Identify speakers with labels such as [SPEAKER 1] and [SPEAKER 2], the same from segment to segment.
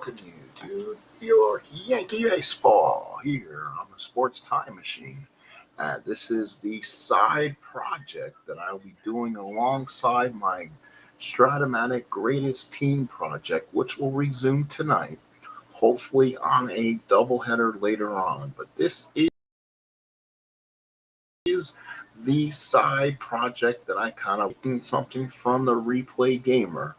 [SPEAKER 1] welcome you to New York Yankee Baseball here on the Sports Time Machine. This is the side project that I'll be doing alongside my Stratomatic Greatest Team project, which will resume tonight, hopefully on a doubleheader later on. But this is the side project that I kind of doing something from the Replay Gamer.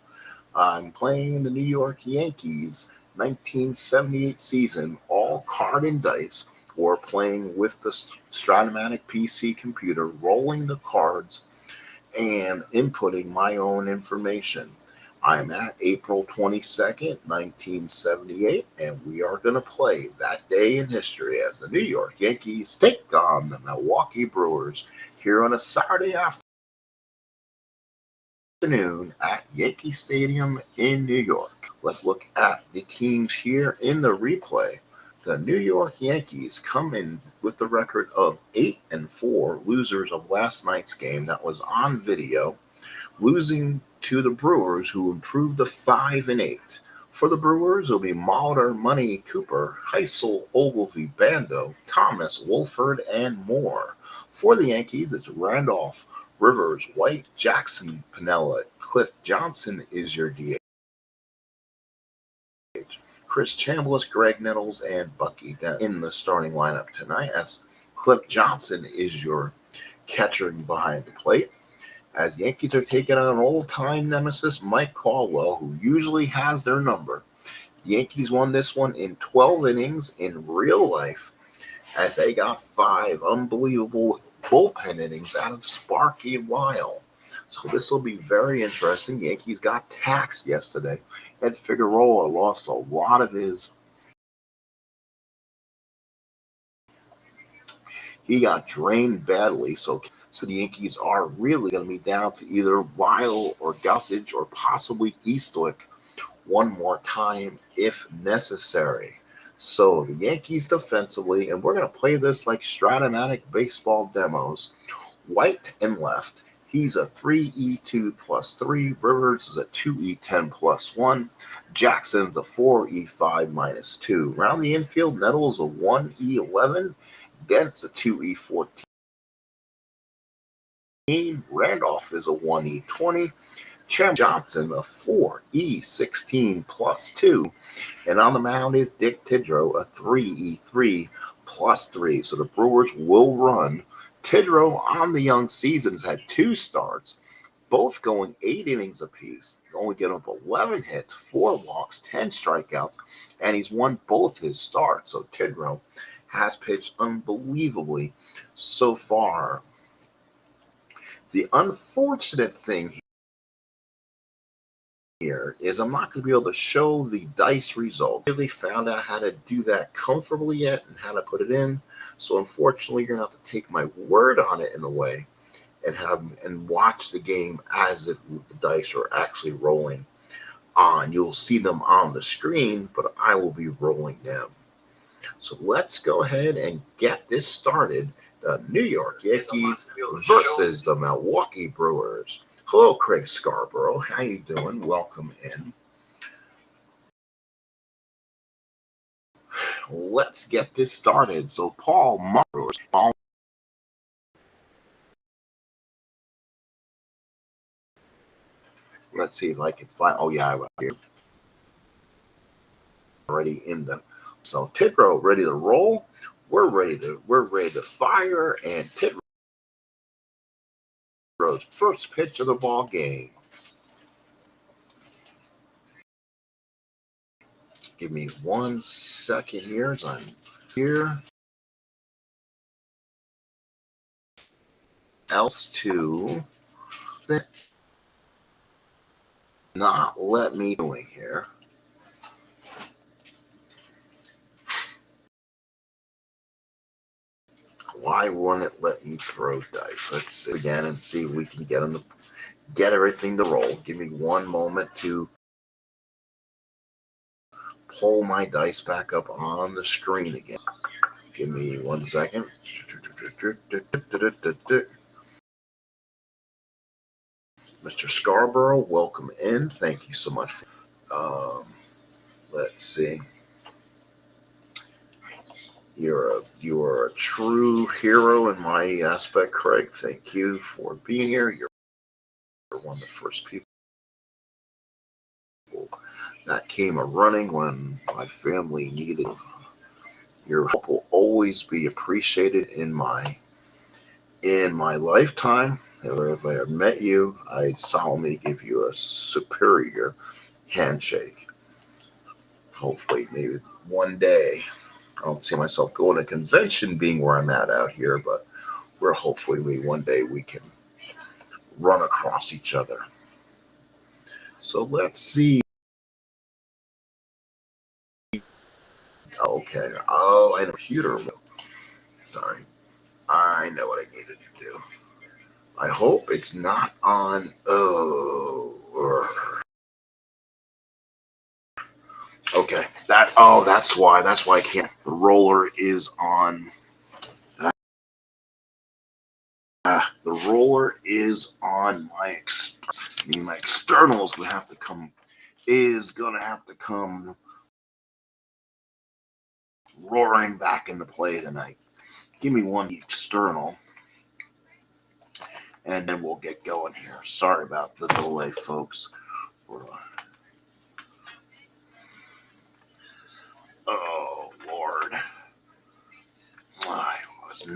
[SPEAKER 1] I'm playing the New York Yankees 1978 season, all card and dice, or playing with the Stratomatic PC computer, rolling the cards and inputting my own information. I'm at April 22nd, 1978, and we are going to play that day in history as the New York Yankees take on the Milwaukee Brewers here on a Saturday afternoon at Yankee Stadium in New York. Let's look at the teams here in the replay. The New York Yankees come in with the record of 8-4, losers of last night's game that was on video, losing to the Brewers, who improved to 5-8. For the Brewers, it'll be Mulder, Money, Cooper, Heisel, Ogilvie, Bando, Thomas, Wolford, and more. For the Yankees, it's Randolph, Rivers, White, Jackson, Pinella, Cliff Johnson is your DH. Chris Chambliss, Greg Nettles, and Bucky Dent in the starting lineup tonight, as Cliff Johnson is your catcher behind the plate. As Yankees are taking on an old-time nemesis, Mike Caldwell, who usually has their number. The Yankees won this one in 12 innings in real life, as they got 5 unbelievable bullpen innings out of Sparky Lyle. So this will be very interesting. Yankees got taxed yesterday. Ed Figueroa lost a lot of his. He got drained badly, so the Yankees are really going to be down to either Lyle or Gossage or possibly Eastwick one more time if necessary. So the Yankees defensively, and we're going to play this like Stratomatic baseball demos. White and left, he's a 3E2 plus 3. Rivers is a 2E10 plus 1. Jackson's a 4E5 minus 2. Around the infield, Nettles a 1E11. Dent's a 2E14. Randolph is a 1E20. Johnson a 4E16 plus 2. And on the mound is Dick Tidrow, a 3E3 plus 3. So the Brewers will run. Tidrow on the young season has had 2 starts, both going 8 innings apiece, only giving up 11 hits, 4 walks, 10 strikeouts, and he's won both his starts. So Tidrow has pitched unbelievably so far. The unfortunate thing here is I'm not going to be able to show the dice results. I really found out how to do that comfortably yet and how to put it in. So unfortunately, you're going to have to take my word on it in a way and watch the game as if the dice are actually rolling on. You'll see them on the screen, but I will be rolling them. So let's go ahead and get this started. The New York Yankees versus the Milwaukee Brewers. Hello, Craig Scarborough. How you doing? Welcome in. Let's get this started. So Paul Brewers. Let's see if I can find. Oh yeah, I was here. Already in them. So Tidrow ready to roll. We're ready to fire, and Tidrow's first pitch of the ball game. Give me 1 second here as I'm here. Else to not let me doing here. Why won't it let me throw dice? Let's see again and see if we can get everything to roll. Give me one moment to pull my dice back up on the screen again. Give me 1 second. Mr. Scarborough, welcome in. Thank you so much. Let's see. You are a true hero in my aspect, Craig. Thank you for being here. You're one of the first people that came a running when my family needed. Your help will always be appreciated in my lifetime. If I have met you, I'd solemnly give you a superior handshake. Hopefully, maybe one day. I don't see myself going to convention being where I'm at out here, but where hopefully one day we can run across each other. So let's see. Okay. Oh, I know computer. Sorry. I know what I needed to do. I hope it's not on. Oh. Okay. That's why. That's why I can't. The roller is on. The roller is on my external is gonna have to come roaring back into play tonight. Give me one external, and then we'll get going here. Sorry about the delay, folks. Oh Lord, I was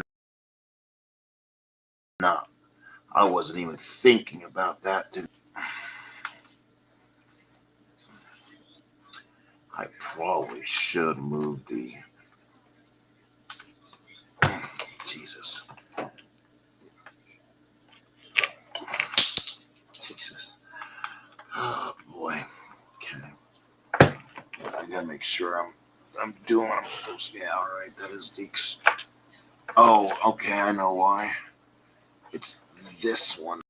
[SPEAKER 1] not. I wasn't even thinking about that. I probably should move the. Jesus. Jesus. Oh boy. Okay. I gotta make sure I'm doing what I'm supposed to be. All right. That is the. Oh, okay. I know why. It's this one.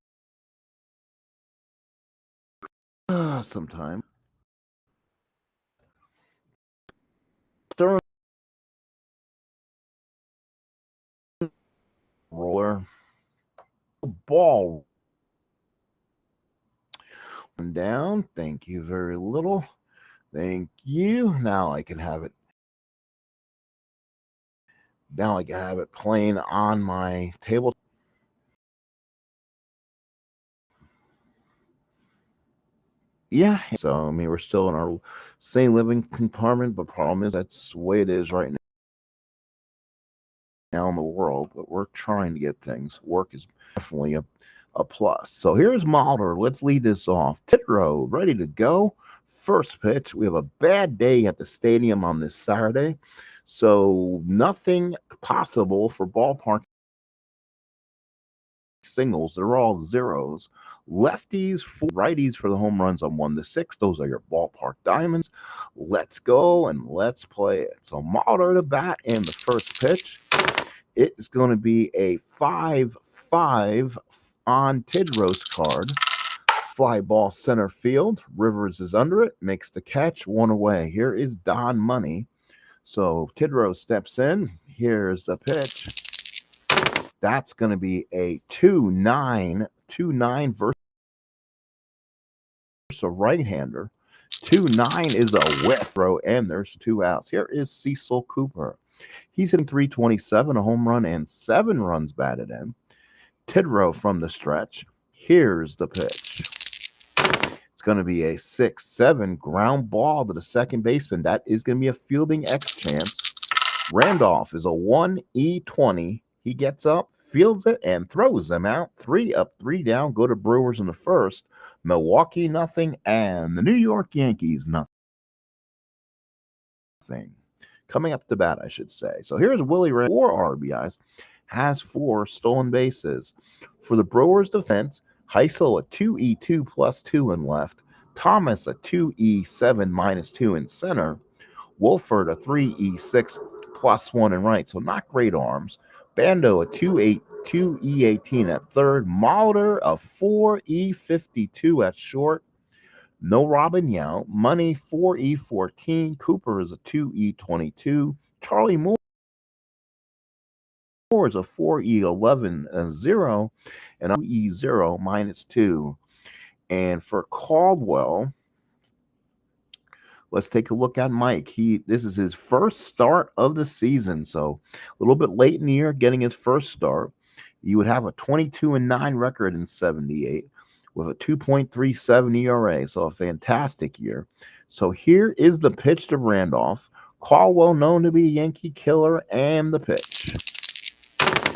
[SPEAKER 1] Sometime. Stern roller ball down. Thank you very little. Thank you. Now I can have it. Now I can have it playing on my table. Yeah. So I mean, we're still in our same living compartment, but problem is that's the way it is right now in the world. But we're trying to get things. Work is definitely a plus. So here's Mulder. Let's lead this off. Titro, ready to go. First pitch. We have a bad day at the stadium on this Saturday. So nothing possible for ballpark singles. They're all zeros. Lefties, righties for the home runs on 1-6. Those are your ballpark diamonds. Let's go and let's play it. So Mulder to bat and the first pitch. It is going to be a 5-5 on Tidrow's card. Fly ball center field. Rivers is under it. Makes the catch. One away. Here is Don Money. So Tidrow steps in. Here's the pitch. That's going to be a 2-9 versus a right-hander. 2-9 is a whiff throw, and there's 2 outs. Here is Cecil Cooper. He's hitting .327, a home run, and 7 runs batted in. Tidrow from the stretch. Here's the pitch. It's going to be a 6-7 ground ball to the second baseman. That is going to be a fielding X chance. Randolph is a 1E20. He gets up, fields it, and throws them out. 3 up, 3 down. Go to Brewers in the first. Milwaukee, nothing. And the New York Yankees, nothing. Coming up to bat, I should say. So here's Willie Ray, 4 RBIs, has 4 stolen bases. For the Brewers defense, Heisel a 2E2 plus 2 in left. Thomas a 2E7 minus 2 in center. Wolford a 3E6 plus 1 in right. So not great arms. Bando a 2E18 at third. Mulder a 4E52 at short. No Robin Yount. Money 4E14. Cooper is a 2E22. Charlie Moore is a 4E11 0 and a 2E0 minus 2. And for Caldwell,
[SPEAKER 2] Let's take a look at Mike. This is his first start of the season, so a little bit late in the year getting his first start. You would have a 22-9 record in 78 with a 2.37 ERA, so a fantastic year. So here is the pitch to Randolph. Caldwell, known to be a Yankee killer, and the pitch.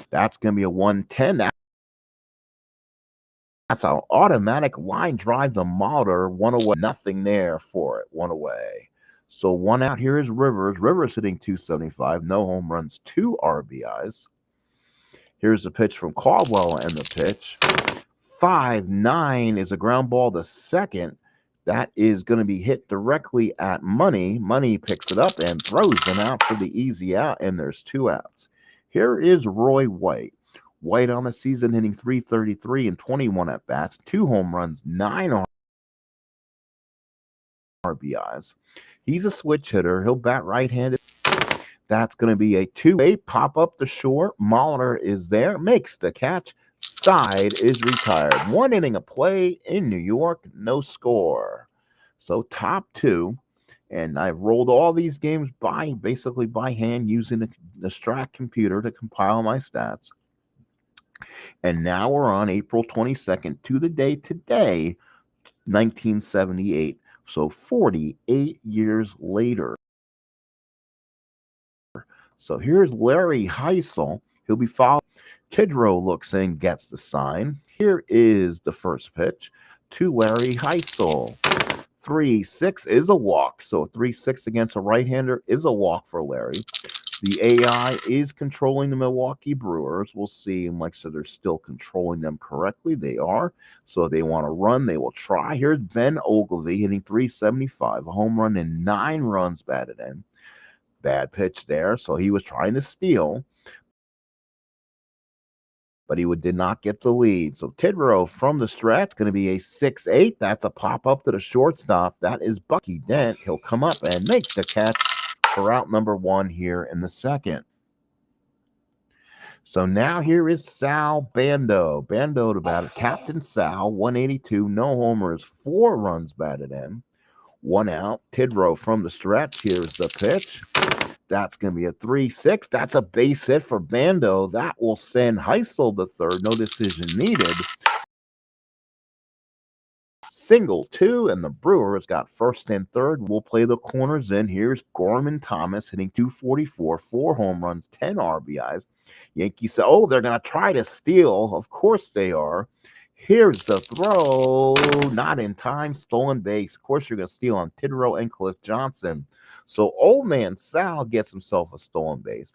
[SPEAKER 2] That's going to be a 110. That's an automatic line drive to Mulder. One away. Nothing there for it. One away. So one out here is Rivers. Rivers hitting 275. No home runs, 2 RBIs. Here's the pitch from Caldwell and the pitch. 5-9 is a ground ball to second. That is going to be hit directly at Money. Money picks it up and throws them out for the easy out, and there's 2 outs. Here is Roy White. White on the season hitting 333 and 21 at bats, 2 home runs, 9 RBIs. He's a switch hitter. He'll bat right-handed. That's going to be a 2-8 pop up the short. Mahler is there, makes the catch. Side is retired. 1 inning of play in New York, no score. So top 2. And I've rolled all these games basically by hand using the Strat computer to compile my stats. And now we're on April 22nd to the day today, 1978. So 48 years later. So here's Larry Heisel. He'll be followed. Kidrow looks in, gets the sign. Here is the first pitch to Larry Heisel. 3-6 is a walk. So 3-6 against a right-hander is a walk for Larry. The AI is controlling the Milwaukee Brewers. We'll see. And like I said, they're still controlling them correctly. They are. So if they want to run, they will try. Here's Ben Ogilvy hitting 375, a home run and 9 runs batted in. Bad pitch there. So he was trying to steal, but he did not get the lead. So Tidrow from the stretch going to be a 6-8. That's a pop up to the shortstop. That is Bucky Dent. He'll come up and make the catch for out number 1 here in the second. So now here is Sal Bando. Bando to bat. Captain Sal, 182, no homers, 4 runs batted in. 1 out. Tidrow from the stretch. Here's the pitch. That's going to be a 3-6. That's a base hit for Bando. That will send Heisel to third. No decision needed. Single 2, and the Brewers got first and third. We'll play the corners in. Here's Gorman Thomas hitting 244, 4 home runs, 10 RBIs. Yankees say, oh, they're going to try to steal. Of course they are. Here's the throw. Not in time. Stolen base. Of course you're going to steal on Tidrow and Cliff Johnson. So old man Sal gets himself a stolen base.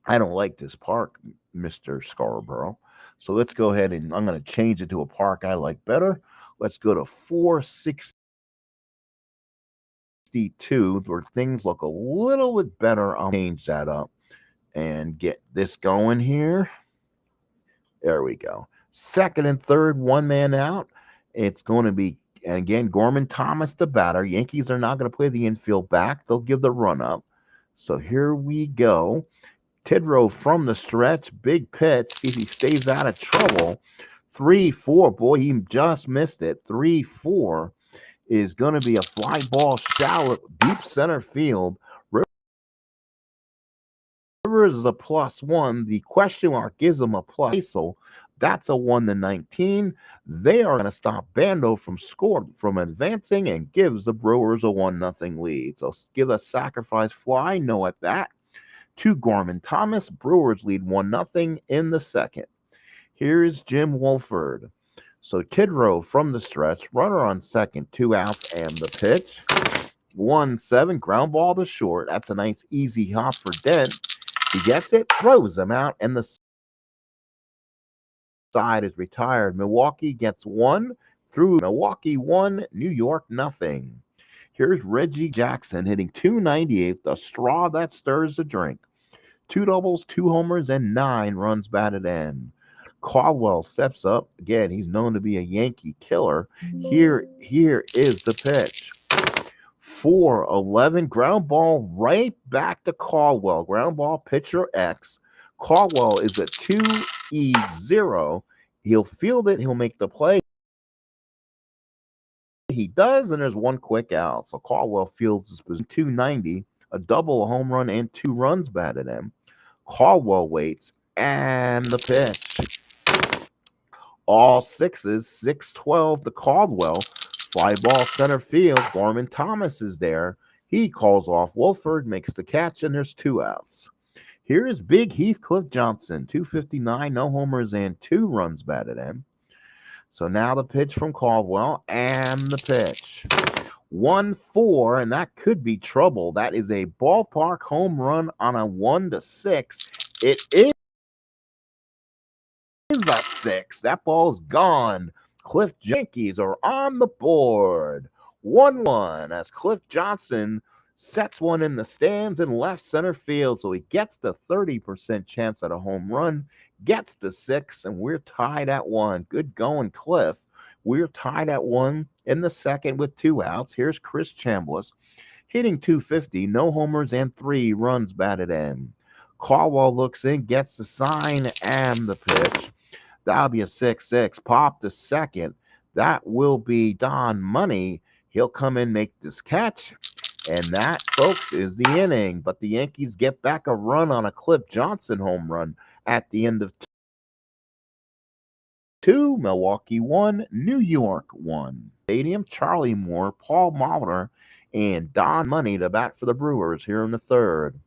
[SPEAKER 2] I don't like this park, Mr. Scarborough. So let's go ahead and I'm going to change it to a park I like better. Let's go to 462 where things look a little bit better. I'll change that up and get this going here. There we go. Second and third, 1 man out. It's going to be, and again, Gorman Thomas the batter. Yankees are not going to play the infield back. They'll give the run up. So here we go. Tidrow from the stretch. Big pitch. See if he stays out of trouble. 3-4. Boy, he just missed it. 3-4 is going to be a fly ball shallow, deep center field. Rivers is a +1. The question mark gives him a plus. So that's a 1-19. They are going to stop Bando from advancing and gives the Brewers a 1-0 lead. So give a sacrifice fly, no at bat, to Gorman Thomas. Brewers lead 1-0 in the second. Here's Jim Wolford. So Tidrow from the stretch, runner on second, 2 outs, and the pitch. 1-7, ground ball to short. That's a nice easy hop for Dent. He gets it, throws him out, and the side is retired. Milwaukee gets 1 through Milwaukee 1, New York 0. Here's Reggie Jackson hitting 298, the straw that stirs the drink. 2 doubles, 2 homers, and 9 runs batted in. Caldwell steps up. Again, he's known to be a Yankee killer. Here is the pitch. 4-11, ground ball right back to Caldwell. Ground ball, pitcher X. Caldwell is a 2-0. He'll field it. He'll make the play. He He does, and there's one quick out. So Caldwell fields his position 290, a double, a home run, and 2 runs batted in. Caldwell waits, and the pitch. All sixes, 6-12 to Caldwell. Fly ball center field. Gorman Thomas is there. He calls off Wolford, makes the catch, and there's 2 outs. Here is Big Heathcliff Johnson, 259, no homers, and 2 runs batted in. So now the pitch from Caldwell, and the pitch. 1-4, and that could be trouble. That is a ballpark home run on a 1-6. It is a 6. That ball's gone. Cliff Yankees are on the board. 1-1 as Cliff Johnson sets one in the stands in left center field. So he gets the 30% chance at a home run, gets the 6, and we're tied at 1. Good going, Cliff. We're tied at 1 in the second with 2 outs. Here's Chris Chambliss hitting 250, no homers, and 3 runs batted in. Caldwell looks in, gets the sign, and the pitch. That'll be a 6-6. Pop to second. That will be Don Money. He'll come in, make this catch. And that, folks, is the inning. But the Yankees get back a run on a Cliff Johnson home run at the end of 2. Milwaukee 1, New York 1. Stadium, Charlie Moore, Paul Molitor, and Don Money to bat for the Brewers here in the third.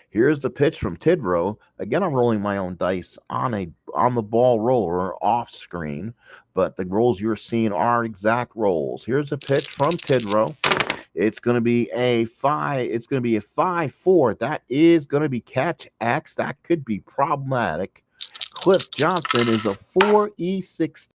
[SPEAKER 2] Here's the pitch from Tidrow. Again, I'm rolling my own dice on the ball roller off screen, but the rolls you're seeing are exact rolls. Here's a pitch from Tidrow. It's going to be a 5. It's going to be a 5-4. That is going to be catch X. That could be problematic. Cliff Johnson is a 4E16.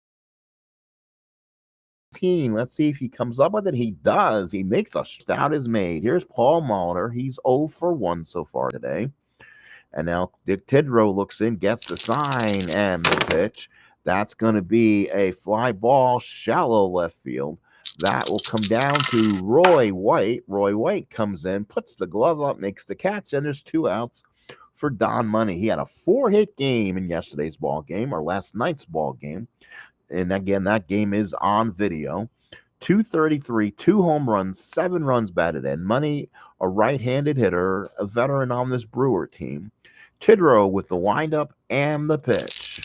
[SPEAKER 2] Let's see if he comes up with it. He does. He makes a stout is made. Here's Paul Molitor. He's 0 for 1 so far today. And now Dick Tidrow looks in, gets the sign, and the pitch. That's going to be a fly ball, shallow left field. That will come down to Roy White. Roy White comes in, puts the glove up, makes the catch, and there's 2 outs for Don Money. He had a 4-hit game in yesterday's ball game, or last night's ball game. And again, that game is on video. 233, 2 home runs, 7 runs batted in. Money, a right-handed hitter, a veteran on this Brewer team. Tidrow with the windup and the pitch.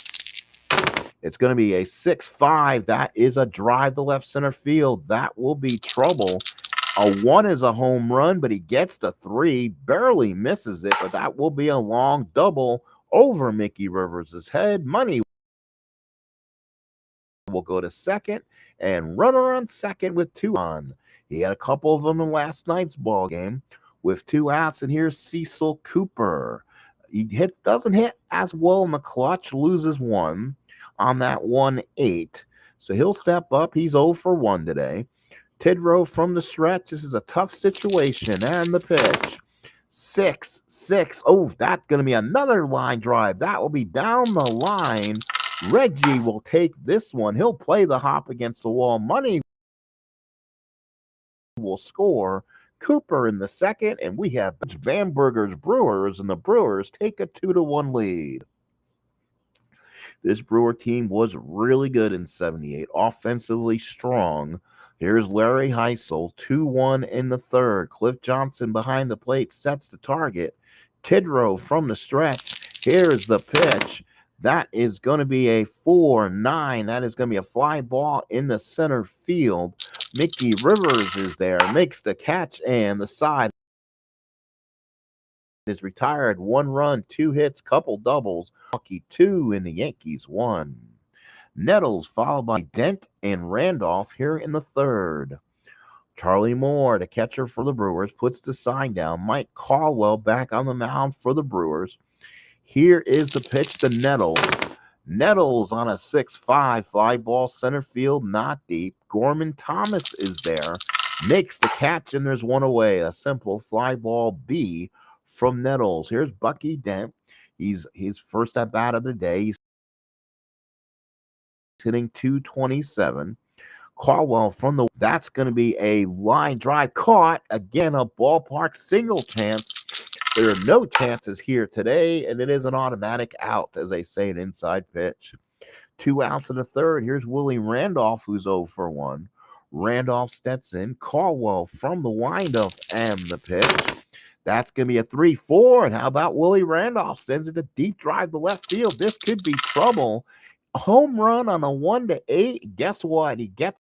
[SPEAKER 2] It's going to be a 6-5. That is a drive to left center field. That will be trouble. A 1 is a home run, but he gets the 3, barely misses it, but that will be a long double over Mickey Rivers' head. Money will go to second, and runner on second with 2 on. He had a couple of them in last night's ball game with 2 outs, and here's Cecil Cooper. He doesn't hit as well in the clutch, loses 1 on that 1-8. So he'll step up. He's 0 for 1 today. Tidrow from the stretch. This is a tough situation, and the pitch. 6-6. Oh, that's going to be another line drive. That will be down the line. Reggie will take this one. He'll play the hop against the wall. Money will score. Cooper in the second, and we have Bamberger's Brewers, and the Brewers take a 2-1 lead. This Brewer team was really good in 78, offensively strong. Here's Larry Heisel, 2-1 in the third. Cliff Johnson behind the plate sets the target. Tidrow from the stretch. Here's the pitch. That is going to be a 4-9. That is going to be a fly ball in the center field. Mickey Rivers is there, makes the catch, and the side is retired. 1 run, 2 hits, couple doubles. Milwaukee 2 and the Yankees 1. Nettles followed by Dent and Randolph here in the third. Charlie Moore, the catcher for the Brewers, puts the sign down. Mike Caldwell back on the mound for the Brewers. Here is the pitch to Nettles. Nettles on a 6-5 fly ball center field, not deep. Gorman Thomas is there, makes the catch, and there's 1 away. A simple fly ball B from Nettles. Here's Bucky Dent. He's his first at bat of the day. He's hitting 227. Caldwell from the, that's going to be a line drive caught. Again, a ballpark single chance. There are no chances here today, and it is an automatic out, as they say, an inside pitch. 2 outs in the third. Here's Willie Randolph, who's 0 for 1. Randolph steps in. Caldwell from the windup and the pitch. That's going to be a 3-4. And how about Willie Randolph sends it to deep drive to left field? This could be trouble. A home run on a 1-8. Guess what? He gets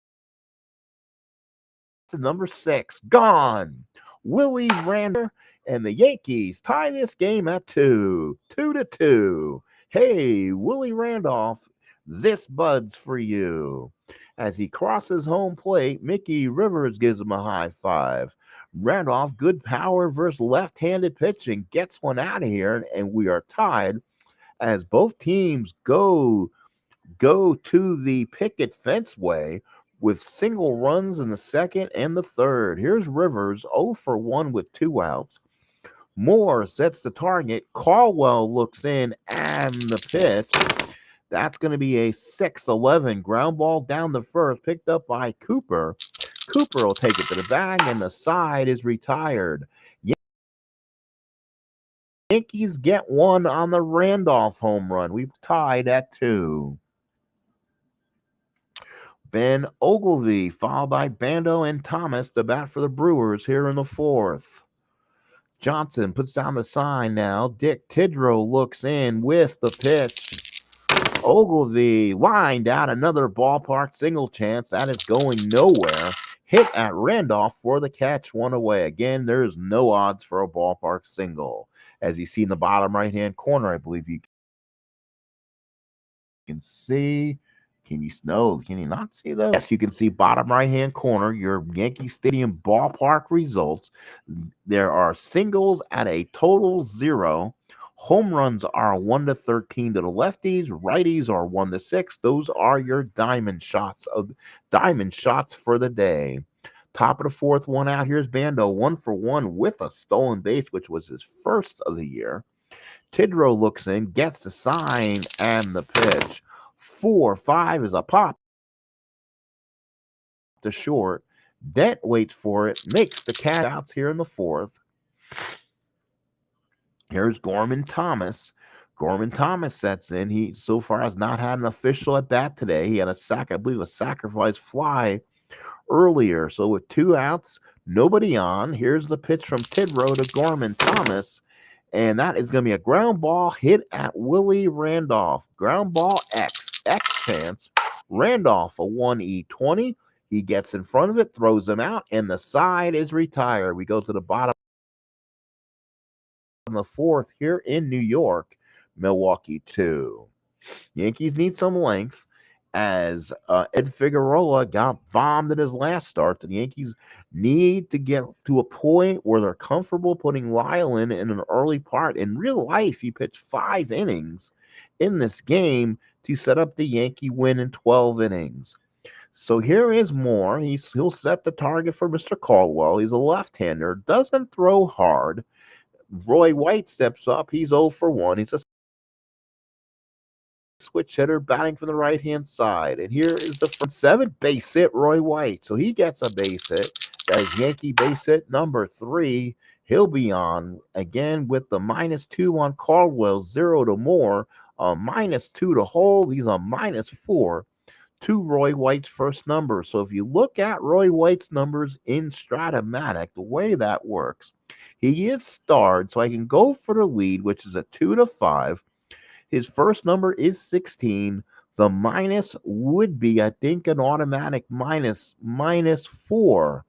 [SPEAKER 2] to number 6. Gone. Willie Randolph and the Yankees tie this game at 2-2. Hey, Willie Randolph, this bud's for you. As he crosses home plate, Mickey Rivers gives him a high five. Randolph, good power versus left-handed pitching, gets one out of here, and we are tied as both teams go to the picket fence way with single runs in the second and the third. Here's Rivers 0 for 1 with 2 outs. Moore sets the target. Caldwell looks in and the pitch. That's going to be a 6-11 ground ball down the first, picked up by Cooper. Cooper will take it to the bag, and the side is retired. Yankees get one on the Randolph home run. We've tied at 2. Ben Ogilvy, followed by Bando and Thomas, to bat for the Brewers here in the 4th. Johnson puts down the sign now. Dick Tidrow looks in with the pitch. Ogilvy lined out another ballpark single chance. That is going nowhere. Hit at Randolph for the catch, 1 away. Again, there's no odds for a ballpark single. As you see in the bottom right-hand corner, I believe you can see. Can you not see those? Yes, you can see bottom right-hand corner, your Yankee Stadium ballpark results. There are singles at a total 0. Home runs are 1-13 to the lefties. Righties are 1-6. Those are your diamond shots for the day. Top of the 4th, 1 out. Here's Bando, 1 for 1 with a stolen base, which was his first of the year. Tidrow looks in, gets the sign and the pitch. 4-5 is a pop to short. Dent waits for it, makes the catch outs here in the 4th. Here's Gorman Thomas. Gorman Thomas sets in. He so far has not had an official at bat today. He had a sacrifice fly earlier. So with 2 outs, nobody on. Here's the pitch from Tidrow to Gorman Thomas. And that is going to be a ground ball hit at Willie Randolph. Ground ball X chance. Randolph, a 1E20. He gets in front of it, throws him out, and the side is retired. We go to the bottom of the 4th here in New York. Milwaukee 2. Yankees need some length as Ed Figueroa got bombed in his last start. The Yankees need to get to a point where they're comfortable putting Lyle in an early part. In real life, he pitched 5 innings in this game to set up the Yankee win in 12 innings. So here is Moore. He'll set the target for Mr. Caldwell. He's a left-hander, doesn't throw hard. Roy White steps up. He's 0 for 1. He's a switch hitter batting from the right-hand side. And here is the 7th base hit, Roy White. So he gets a base hit. That is Yankee base hit number 3. He'll be on again with the -2 on Caldwell, 0 to Moore, -2 to Hold. He's a -4 to Roy White's first number. So if you look at Roy White's numbers in Stratomatic, the way that works, he is starred, so I can go for the lead, which is a 2-5. His first number is 16. The minus would be, I think, an automatic minus -4.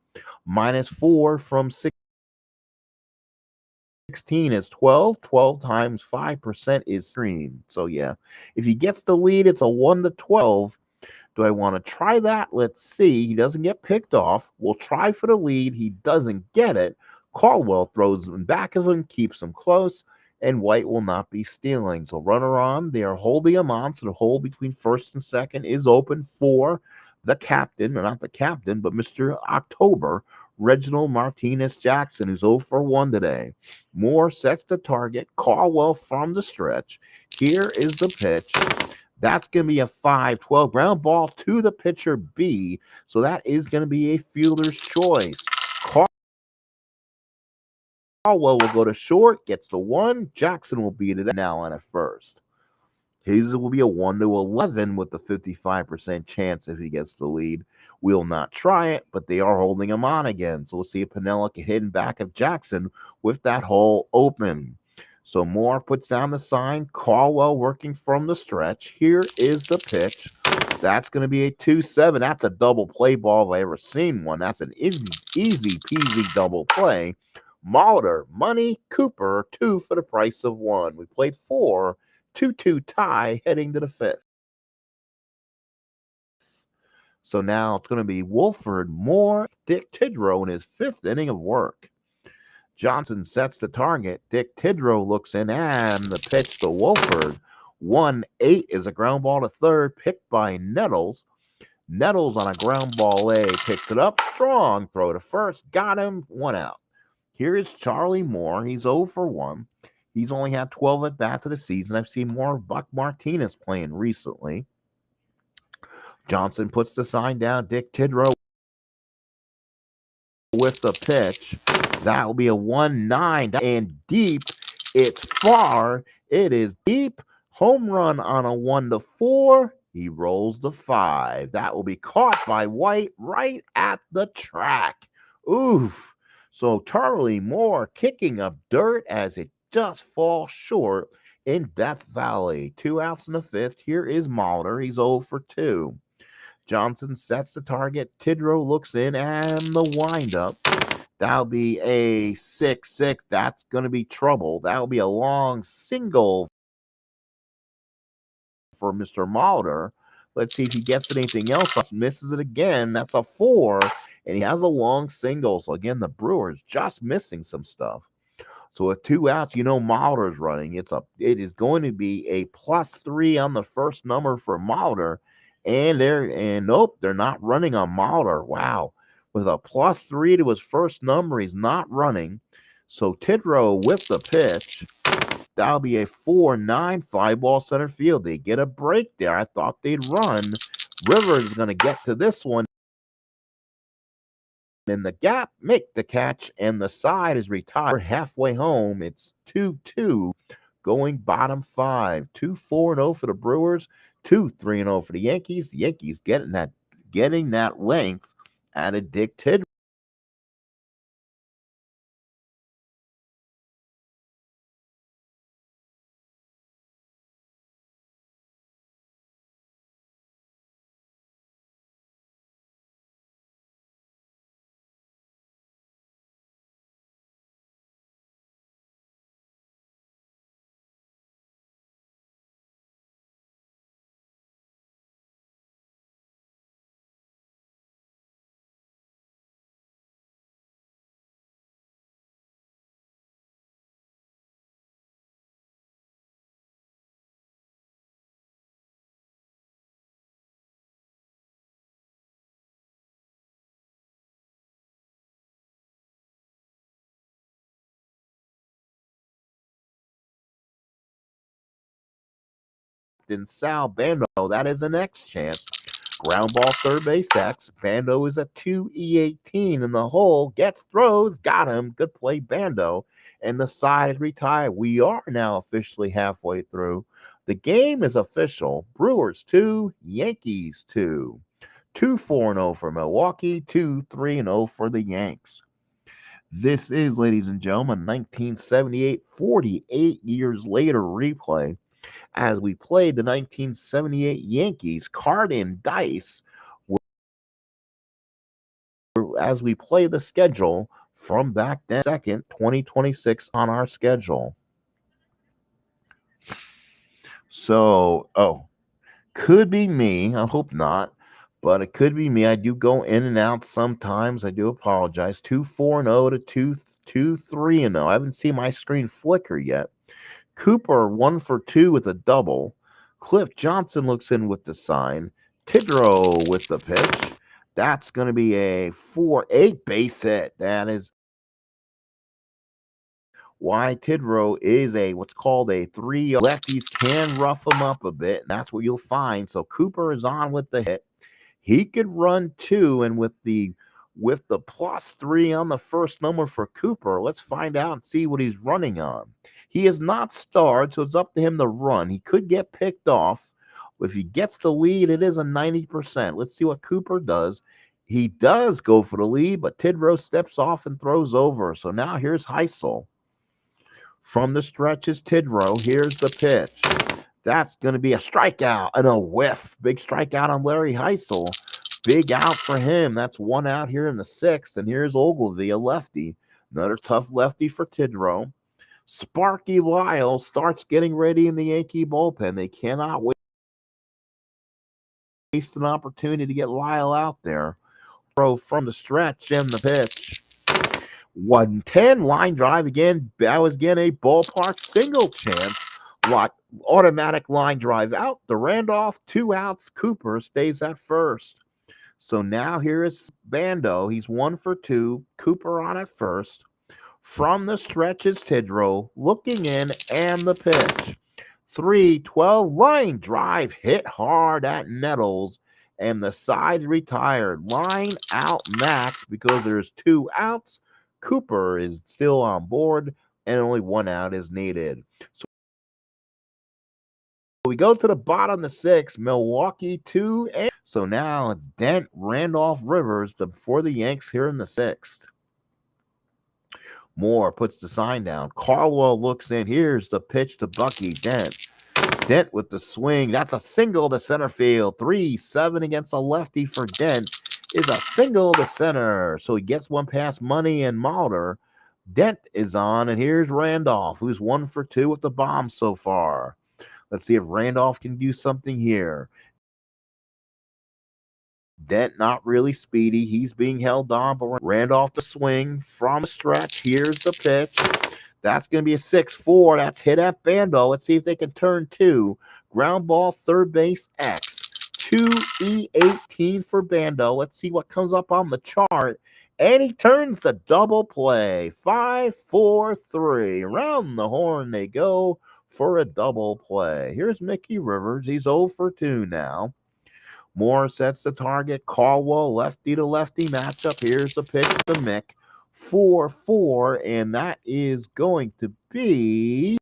[SPEAKER 2] -4 from 16 is 12. 12 times 5% is 3. So yeah, if he gets the lead, it's a 1-12. Do I want to try that? Let's see. He doesn't get picked off. We'll try for the lead. He doesn't get it. Caldwell throws him back of him, keeps him close, and White will not be stealing. So runner on. They are holding him on. So the hole between first and second is open for the captain, or not the captain, but Mr. October, Reginald Martinez Jackson, who's 0 for 1 today. Moore sets the target. Caldwell from the stretch. Here is the pitch. That's going to be a 5-12 ground ball to the pitcher B. So that is going to be a fielder's choice. Caldwell will go to short, gets to 1. Jackson will beat it now on at first. His will be a 1 to 11 with the 55% chance if he gets the lead. We'll not try it, but they are holding him on again. So we'll see if Pinella can hit in back of Jackson with that hole open. So Moore puts down the sign. Caldwell working from the stretch. Here is the pitch. That's going to be a 2-7. That's a double play ball if I ever seen one. That's an easy peasy double play. Mulder, money, Cooper, 2 for the price of 1. We played 4. 2-2 tie heading to the 5th. So now it's going to be Wolford, Moore, Dick Tidrow in his 5th inning of work. Johnson sets the target. Dick Tidrow looks in, and the pitch to Wolford. 1-8 is a ground ball to third, picked by Nettles. Nettles on a ground ball A picks it up. Strong throw to first. Got him. 1 out. Here is Charlie Moore. He's 0 for 1. He's only had 12 at bats of the season. I've seen more of Buck Martinez playing recently. Johnson puts the sign down. Dick Tidrow with the pitch. That will be a 1-9 and deep. It's far. It is deep. Home run on a 1-4. He rolls the 5. That will be caught by White right at the track. Oof. So Charlie Moore kicking up dirt as it just falls short in Death Valley. 2 outs in the 5th. Here is Mulder. He's 0 for 2. Johnson sets the target. Tidrow looks in, and the windup. That'll be a 6-6. That's going to be trouble. That'll be a long single for Mr. Mulder. Let's see if he gets anything else. Misses it again. That's a 4. And he has a long single. So again, the Brewers just missing some stuff. So with 2 outs, Mulder's running. It is going to be a +3 on the first number for Mulder. And nope, they're not running on Mulder. Wow. With a +3 to his first number, he's not running. So Tidrow with the pitch. That'll be a 4-9 fly ball center field. They get a break there. I thought they'd run. Rivers is going to get to this one. In the gap, make the catch, and the side is retired. Halfway home, it's 2-2, going bottom 5. 2-4-0 for the Brewers, 2-3-0 for the Yankees. The Yankees getting that length out of Dick Tidrow. And Sal Bando, that is the next chance. Ground ball, third base X. Bando is a 2-E18 in the hole. Gets, throws, got him. Good play, Bando. And the side is retired. We are now officially halfway through. The game is official. Brewers 2, Yankees 2. 2-4-0 for Milwaukee, 2-3-0 for the Yanks. This is, ladies and gentlemen, 1978, 48 years later replay as we played the 1978 Yankees card and dice as we play the schedule from back then, 2nd, 2026 on our schedule. So, could be me. I hope not, but it could be me. I do go in and out sometimes. I do apologize. 2-4-0 to 2-3-0. I haven't seen my screen flicker yet. Cooper 1 for 2 with a double. Cliff Johnson looks in with the sign. Tidrow with the pitch. That's going to be a 4-8 base hit. That is why Tidrow is what's called a 3. Lefties can rough him up a bit, and that's what you'll find. So Cooper is on with the hit. He could run 2, and with the with the +3 on the first number for Cooper. Let's find out and see what he's running on. He is not starred, so it's up to him to run. He could get picked off. If he gets the lead, it is a 90%. Let's see what Cooper does. He does go for the lead, but Tidrow steps off and throws over. So now here's Heisel. From the stretch is Tidrow. Here's the pitch. That's going to be a strikeout and a whiff. Big strikeout on Larry Heisel. Big out for him. That's one out here in the sixth. And here's Ogilvy, a lefty. Another tough lefty for Tidrow. Sparky Lyle starts getting ready in the Yankee bullpen. They cannot waste an opportunity to get Lyle out there. Throw from the stretch and the pitch. 110 line drive again. That was again a ballpark single chance. Automatic line drive out. The Randolph, 2 outs. Cooper stays at first. So now here is Bando. He's 1 for 2. Cooper on at first. From the stretch is Tidrow looking in and the pitch. 3-12 line drive hit hard at Nettles and the side retired. Line out max because there's 2 outs. Cooper is still on board and only 1 out is needed. So we go to the bottom of the 6th, Milwaukee 2. So now it's Dent, Randolph, Rivers for the Yanks here in the 6th. Moore puts the sign down. Caldwell looks in. Here's the pitch to Bucky Dent. Dent with the swing. That's a single to center field. 3-7 against a lefty for Dent is a single to center. So he gets one past Money and Mulder. Dent is on, and here's Randolph, who's 1 for 2 with the bomb so far. Let's see if Randolph can do something here. Dent not really speedy. He's being held on, but Randolph to swing from the stretch. Here's the pitch. That's going to be a 6-4. That's hit at Bando. Let's see if they can turn 2. Ground ball, third base, X. 2E18 for Bando. Let's see what comes up on the chart. And he turns the double play. 5-4-3. Around the horn they go for a double play. Here's Mickey Rivers. He's 0 for 2 now. Moore sets the target. Caldwell, lefty to lefty matchup. Here's the pitch to Mick. 4-4, and that is going to be,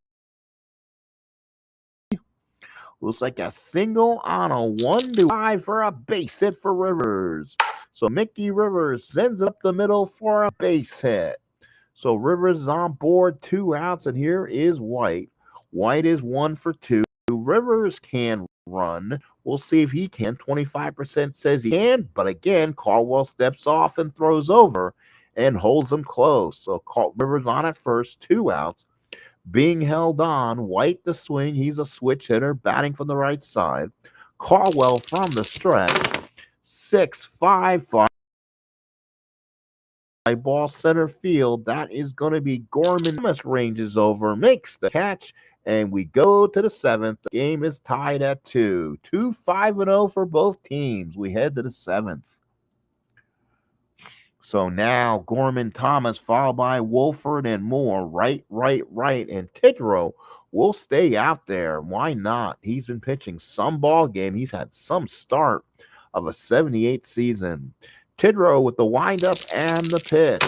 [SPEAKER 2] looks like a single on a 1-5 for a base hit for Rivers. So Mickey Rivers sends it up the middle for a base hit. So Rivers is on board, 2 outs, and here is White. White is 1 for 2. Rivers can run. We'll see if he can. 25% says he can, but again, Caldwell steps off and throws over and holds them close. So Rivers on at first, 2 outs. Being held on, White the swing. He's a switch hitter, batting from the right side. Caldwell from the stretch. 6-5 fly ball center field. That is going to be Gorman. Thomas ranges over, makes the catch, and we go to the 7th. The game is tied at 2. 2-5-0 for both teams. We head to the 7th. So now Gorman, Thomas, followed by Wolford and Moore. Right. And Tidrow will stay out there. Why not? He's been pitching some ball game. He's had some start of a 78 season. Tidrow with the windup and the pitch.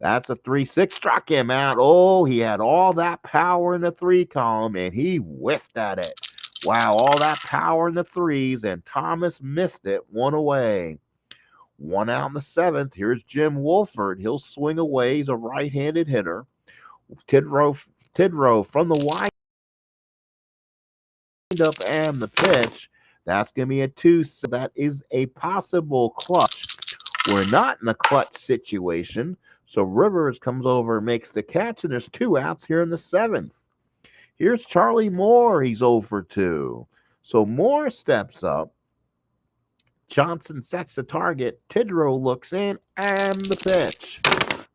[SPEAKER 2] That's a 3-6. Struck him out. Oh, he had all that power in the 3 column, and he whiffed at it. Wow, all that power in the 3s, and Thomas missed it. 1 away. 1 out in the 7th. Here's Jim Wolford. He'll swing away. He's a right-handed hitter. Tidrow from the windup and the pitch. That's going to be a 2. So that is a possible clutch. We're not in a clutch situation. So Rivers comes over and makes the catch, and there's 2 outs here in the 7th. Here's Charlie Moore. He's 0 for 2. So Moore steps up. Johnson sets the target. Tidrow looks in, and the pitch.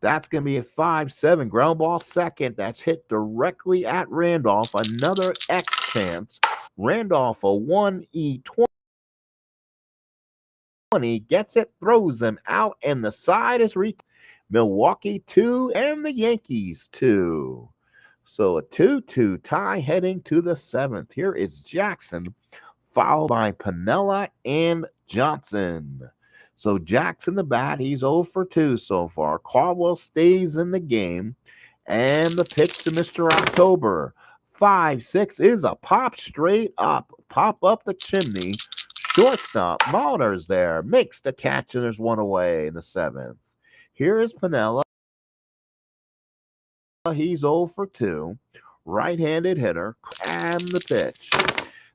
[SPEAKER 2] That's going to be a 5-7 ground ball second. That's hit directly at Randolph. Another X chance. Randolph, a 1E20. Gets it, throws him out, and the side is Milwaukee 2 and the Yankees 2. So a 2-2 tie heading to the 7th. Here is Jackson, followed by Piniella and Johnson. So Jackson the bat, he's 0 for 2 so far. Caldwell stays in the game. And the pitch to Mr. October. 5-6 is a pop straight up. Pop up the chimney. Shortstop. Mulder's there. Makes the catch, and there's one away in the seventh. Here is Pinella. He's 0 for 2. Right-handed hitter. And the pitch.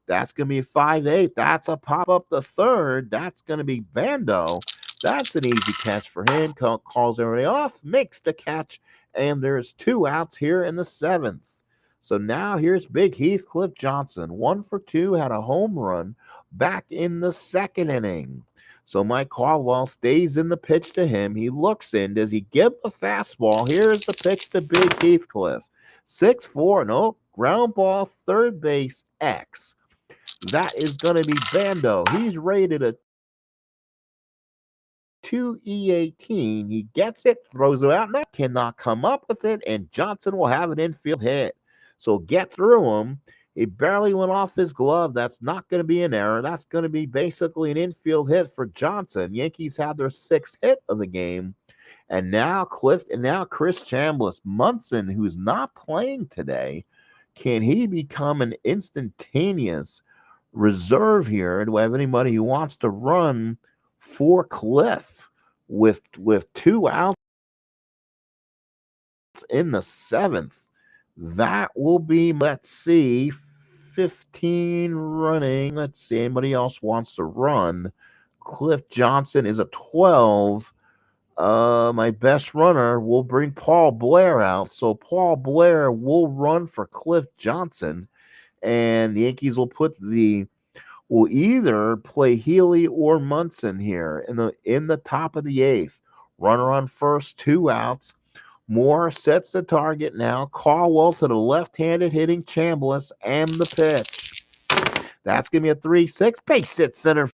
[SPEAKER 2] That's going to be 5-8. That's a pop up the third. That's going to be Bando. That's an easy catch for him. Calls everybody off. Makes the catch. And there's 2 outs here in the seventh. So now here's big Heathcliff Johnson. 1 for 2. Had a home run back in the second inning. So Mike Caldwell stays in the pitch to him. He looks in. Does he give a fastball? Here's the pitch to big Heathcliff. 6-4. No. Ground ball. Third base. X. That is going to be Bando. He's rated a 2E18. He gets it, throws it out, and that cannot come up with it, and Johnson will have an infield hit. So get through him. He barely went off his glove. That's not going to be an error. That's going to be basically an infield hit for Johnson. Yankees have their 6th hit of the game. And now Chris Chambliss. Munson, who's not playing today, can he become an instantaneous reserve here? Do I have anybody who wants to run for Cliff with 2 outs in the seventh? That will be, let's see, 15 running. Let's see, anybody else wants to run? Cliff Johnson is a 12. My best runner will bring Paul Blair out. So Paul Blair will run for Cliff Johnson. And the Yankees will either play Healy or Munson here in the top of the 8th. Runner on first, 2 outs. Moore sets the target now. Caldwell to the left-handed hitting Chambliss, and the pitch. That's going to be a 3-6. Base hit center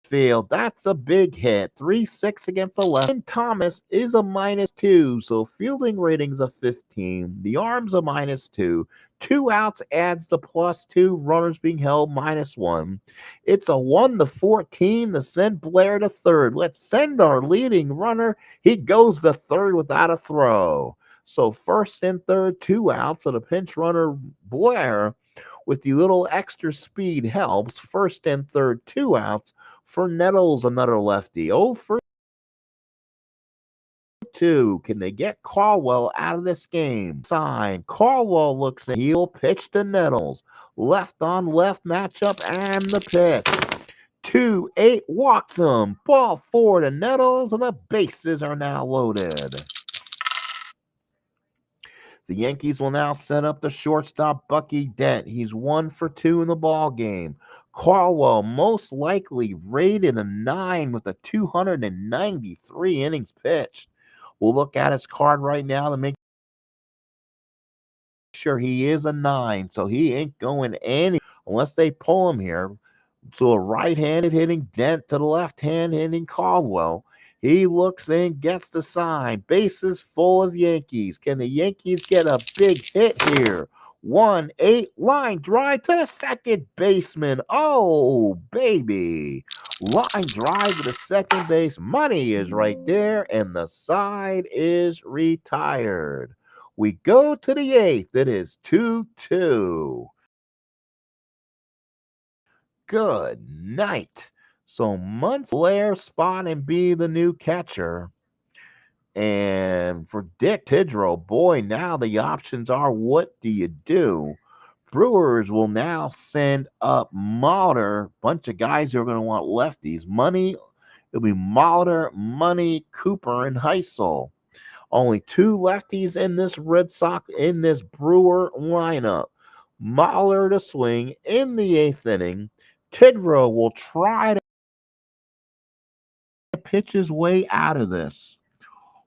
[SPEAKER 2] field. That's a big hit. 3-6 against the left. And Thomas is a -2, so fielding ratings of 15. The arm's a -2. 2 outs adds the +2. Runners being held -1. It's a 1-14 to send Blair to third. Let's send our leading runner. He goes to third without a throw. So first and third, 2 outs, and the pinch runner Blair with the little extra speed helps. First and third, 2 outs for Nettles, another lefty. 0 for 2. Can they get Caldwell out of this game? Sign. Caldwell looks in. He'll pitch to Nettles. Left on left matchup, and the pitch. 2-8 walks him. Ball 4 to Nettles, and the bases are now loaded. The Yankees will now set up the shortstop Bucky Dent. He's 1 for 2 in the ball game. Caldwell most likely rated a 9 with a 293 innings pitched. We'll look at his card right now to make sure he is a 9, so he ain't going any unless they pull him here. So a right-handed hitting Dent to the left-hand hitting Caldwell. He looks in, gets the sign. Bases full of Yankees. Can the Yankees get a big hit here? 1-8 line drive to the second baseman. Oh, baby. Line drive to the second base. Money is right there, and the side is retired. We go to the 8th. It is 2-2. Good night. So Munson, Blair, spot, and be the new catcher. And for Dick Tidrow, boy, now the options are, what do you do? Brewers will now send up Mulder. Bunch of guys who are going to want lefties. Money, it'll be Mulder, Money, Cooper, and Heisel. Only 2 lefties in this Brewer lineup. Mulder to swing in the 8th inning. Tidrow will try to pitch his way out of this.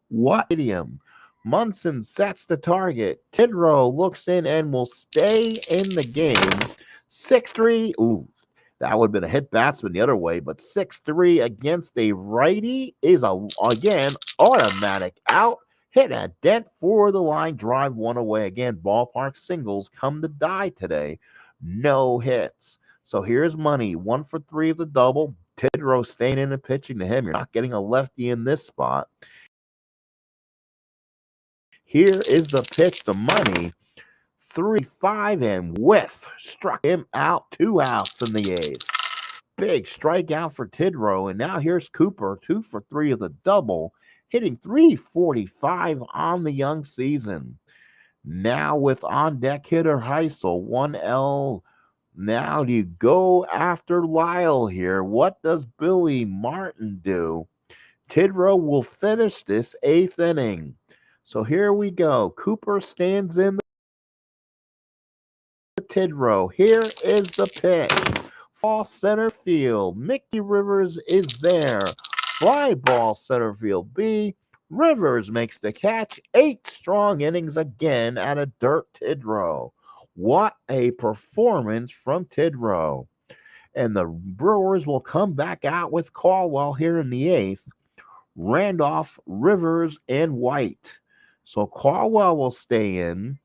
[SPEAKER 2] What idiom? Munson sets the target. Tidrow looks in and will stay in the game. 6-3. Ooh, that would have been a hit batsman the other way, but 6-3 against a righty is again automatic out. Hit a Dent for the line drive, 1 away. Again, ballpark singles come to die today. No hits. So here's Money. 1 for 3 of the double. Tidrow staying in and pitching to him. You're not getting a lefty in this spot. Here is the pitch to Money. 3-5 and whiff. Struck him out. 2 outs in the eighth. Big strikeout for Tidrow. And now here's Cooper, 2 for 3 of the double, hitting 345 on the young season. Now with on deck hitter Heisel, 1L. Now do you go after Lyle here? What does Billy Martin do? Tidrow will finish this eighth inning. So here we go. Cooper stands in the Tidrow. Here is the pitch. Ball center field. Mickey Rivers is there. Fly ball center field B. Rivers makes the catch. 8 strong innings again at a dirt Tidrow. What a performance from Tidrow. And the Brewers will come back out with Caldwell here in the eighth. Randolph, Rivers, and White. So Caldwell will stay in.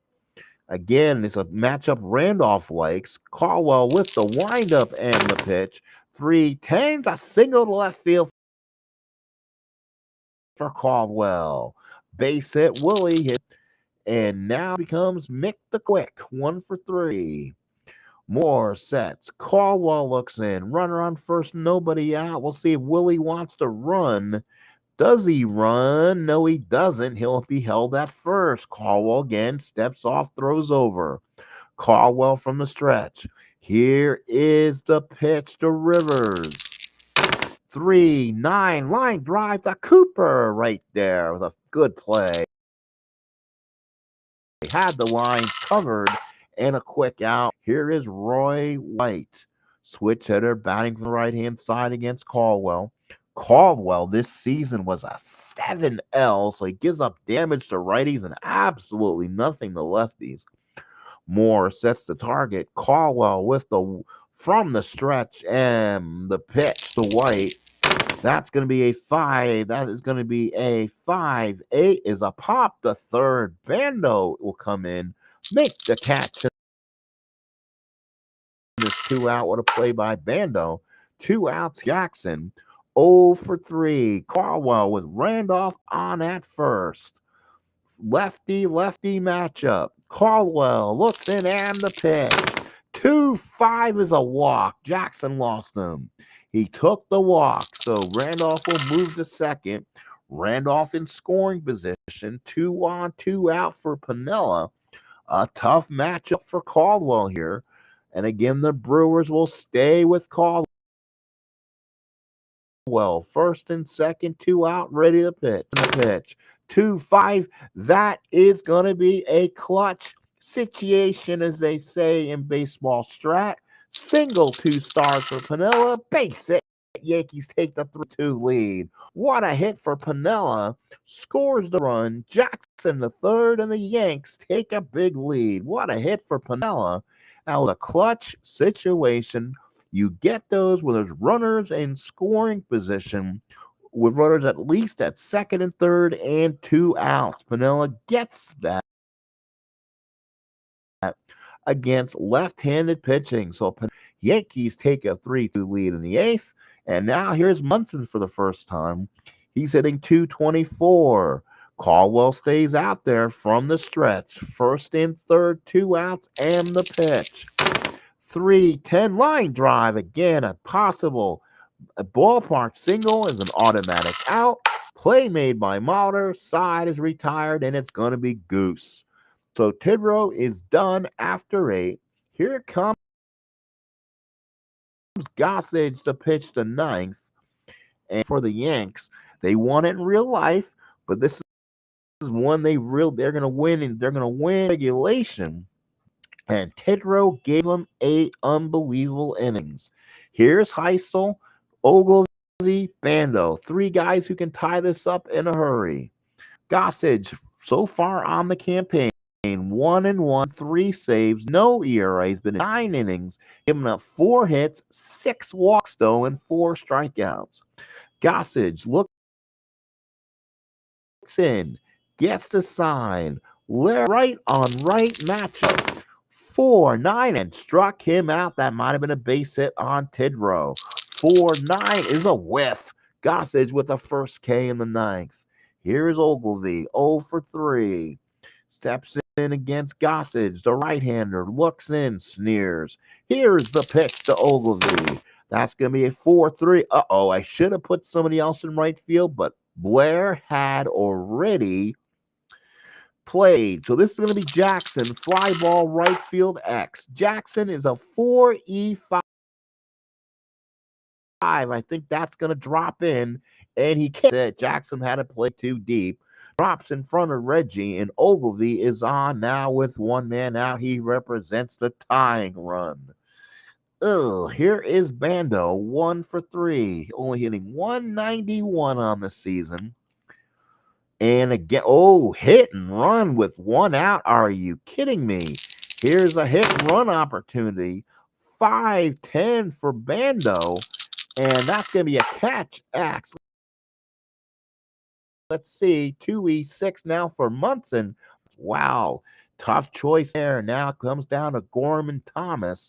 [SPEAKER 2] Again, it's a matchup Randolph likes. Caldwell with the windup and the pitch. 3-10, a single to left field for Caldwell. Base hit, Willie hit, and now becomes Mick the Quick. 1 for 3. More sets. Caldwell looks in. Runner on first, nobody out. We'll see if Willie wants to run. Does he run? No, he doesn't. He'll be held at first. Caldwell again steps off, throws over. Caldwell from the stretch. Here is the pitch to Rivers. 3-9 line drive to Cooper right there with a good play. Had the lines covered and a quick out. Here is Roy White. Switch hitter batting from the right-hand side against Caldwell. Caldwell this season was a 7L, so he gives up damage to righties and absolutely nothing to lefties. Moore sets the target. Caldwell with the from the stretch and the pitch to White. That's going to be a 5. That is going to be a 5-8 is a pop. The third. Bando will come in, make the catch. This 2 out. What a play by Bando. 2 outs. Jackson. 0 for 3. Caldwell with Randolph on at first. Lefty matchup. Caldwell looks in and the pitch. 2-5 is a walk. Jackson lost him. He took the walk, so Randolph will move to second. Randolph in scoring position. 2 on, 2 out for Piniella. A tough matchup for Caldwell here. And again, the Brewers will stay with Caldwell. First and second, 2 out, ready to pitch. 2-5. That is going to be a clutch situation, as they say in baseball strat. Single 2 stars for Piniella. Base hit. Yankees take the 3-2 lead. What a hit for Piniella. Scores the run. Jackson the third, and the Yanks take a big lead. What a hit for Piniella. That was a clutch situation. You get those when there's runners in scoring position, with runners at least at second and third and 2 outs. Piniella gets that against left-handed pitching. So Yankees take a 3-2 lead in the eighth. And now here's Munson for the first time. He's hitting 224. Caldwell stays out there from the stretch. First and third, 2 outs, and the pitch. 3-10 line drive. Again, a possible ballpark single is an automatic out. Play made by Mulder. Side is retired, and it's going to be Goose. So Tidrow is done after 8. Here comes Gossage to pitch the 9th. And for the Yanks, they won it in real life, but this is one they're going to win, and they're going to win regulation. And Tidrow gave them 8 unbelievable innings. Here's Heisel, Ogilvy, Bando. 3 guys who can tie this up in a hurry. Gossage, so far on the campaign, 1-1, 3 saves, no ERA. He's been in 9 innings, giving up 4 hits, 6 walks, though, and 4 strikeouts. Gossage looks in, gets the sign, right on right matchup. 4-9 and struck him out. That might have been a base hit on Tidrow. 4-9 is a whiff. Gossage with the first K in the ninth. Here's Ogilvy, 0 for 3. Steps in against Gossage. The right-hander looks in, sneers. Here's the pitch to Ogilvy. That's going to be a 4-3. Uh-oh, I should have put somebody else in right field, but Blair had already played. So this is going to be Jackson, fly ball right field X. Jackson is a 4E5. I think that's going to drop in, and he can't. It. Jackson had to play too deep. Drops in front of Reggie, and Ogilvy is on now with one man out. He represents the tying run. Here is Bando, 1 for 3, only hitting 191 on the season. And again, hit and run with one out. Are you kidding me? Here's a hit and run opportunity. 5-10 for Bando. And that's going to be a catch X. Let's see. 2E6 now for Munson. Wow. Tough choice there. Now comes down to Gorman Thomas.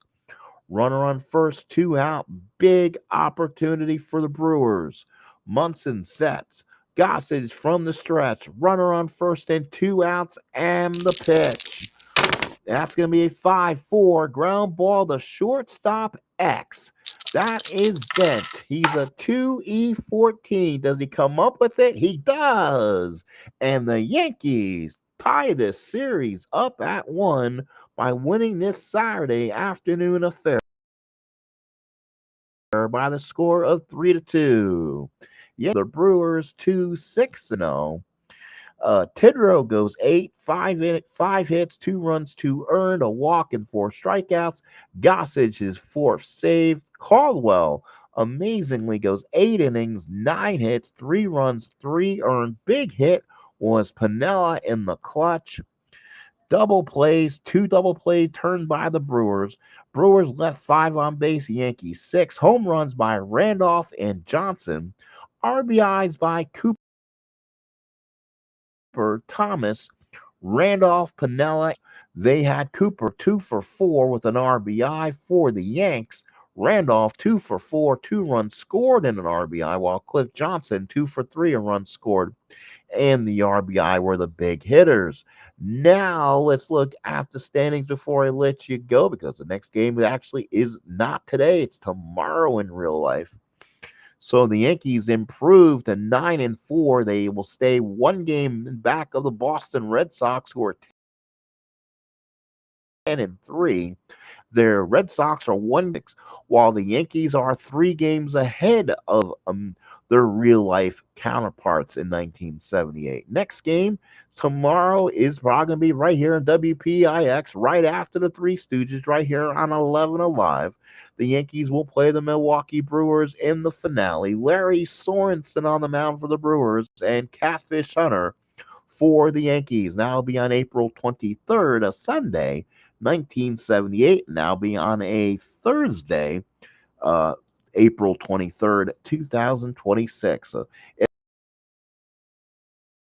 [SPEAKER 2] Runner on first, 2 out. Big opportunity for the Brewers. Munson sets. Gossage from the stretch. Runner on first and 2 outs. And the pitch. That's going to be a 5-4 ground ball to shortstop X. That is Dent. He's a 2E14. Does he come up with it? He does. And the Yankees tie this series up at 1 by winning this Saturday afternoon affair by the score of 3-2. Yeah, the Brewers 2-6-0. Tidrow goes 8, 5 hits, 2 runs, 2 earned, a walk, and 4 strikeouts. Gossage his 4th save. Caldwell amazingly goes 8 innings, 9 hits, 3 runs, 3 earned. Big hit was Piniella in the clutch. Double plays, 2 double plays turned by the Brewers. Brewers left 5 on base, Yankees 6. Home runs by Randolph and Johnson. RBIs by Cooper, Thomas, Randolph, Piniella. They had Cooper 2 for 4 with an RBI for the Yanks. Randolph 2 for 4, 2 runs scored in an RBI, while Cliff Johnson 2 for 3, a run scored. And the RBI were the big hitters. Now let's look at the standings before I let you go, because the next game actually is not today. It's tomorrow in real life. So the Yankees improved to 9-4. They will stay 1 game back of the Boston Red Sox, who are 10-3. Their Red Sox are 1-6, while the Yankees are 3 games ahead of their real life counterparts in 1978. Next game tomorrow is probably going to be right here on WPIX, right after the Three Stooges, right here on 11 Alive. The Yankees will play the Milwaukee Brewers in the finale. Larry Sorensen on the mound for the Brewers, and Catfish Hunter for the Yankees. Now will be on April 23rd, a Sunday, 1978. Now be on a Thursday, April 23rd, 2026. So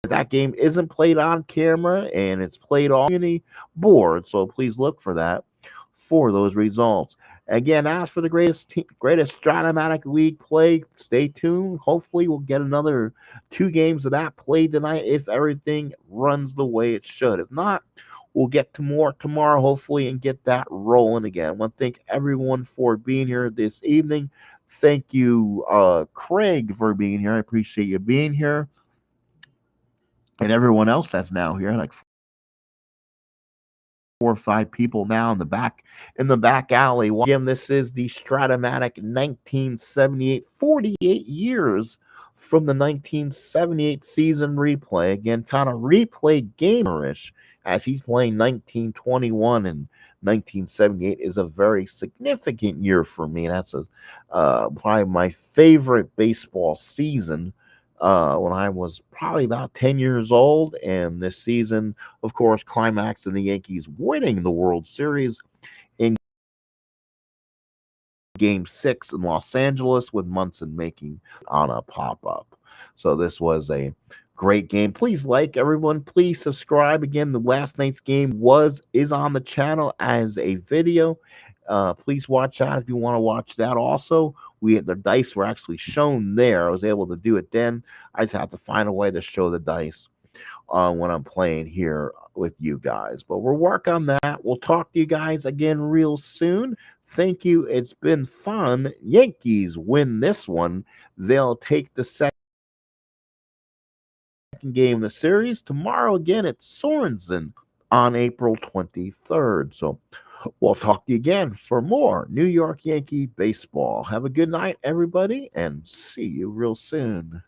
[SPEAKER 2] that game isn't played on camera, and it's played on the board, so please look for that for those results. Again, as for the greatest Stratomatic League play, stay tuned. Hopefully, we'll get another 2 games of that played tonight if everything runs the way it should. If not, we'll get to more tomorrow, hopefully, and get that rolling again. I want to thank everyone for being here this evening. Thank you, Craig, for being here. I appreciate you being here. And everyone else that's now here, like 4 or 5 people now in the back alley. Again, this is the Stratomatic 1978, 48 years from the 1978 season replay. Again, kind of replay gamerish, as he's playing 1921, and 1978 is a very significant year for me. That's probably my favorite baseball season. When I was probably about 10 years old, and this season, of course, climax and the Yankees winning the World Series in Game 6 in Los Angeles, with Munson making on a pop-up. So this was a great game. Please like, everyone. Please subscribe. Again, the last night's game is on the channel as a video. Please watch out if you want to watch that also. the dice were actually shown there. I was able to do it then. I just have to find a way to show the dice when I'm playing here with you guys. But we'll work on that. We'll talk to you guys again real soon. Thank you. It's been fun. Yankees win this one. They'll take the second game of the series. Tomorrow again at Sorensen on April 23rd. So we'll talk to you again for more New York Yankee baseball. Have a good night, everybody, and see you real soon.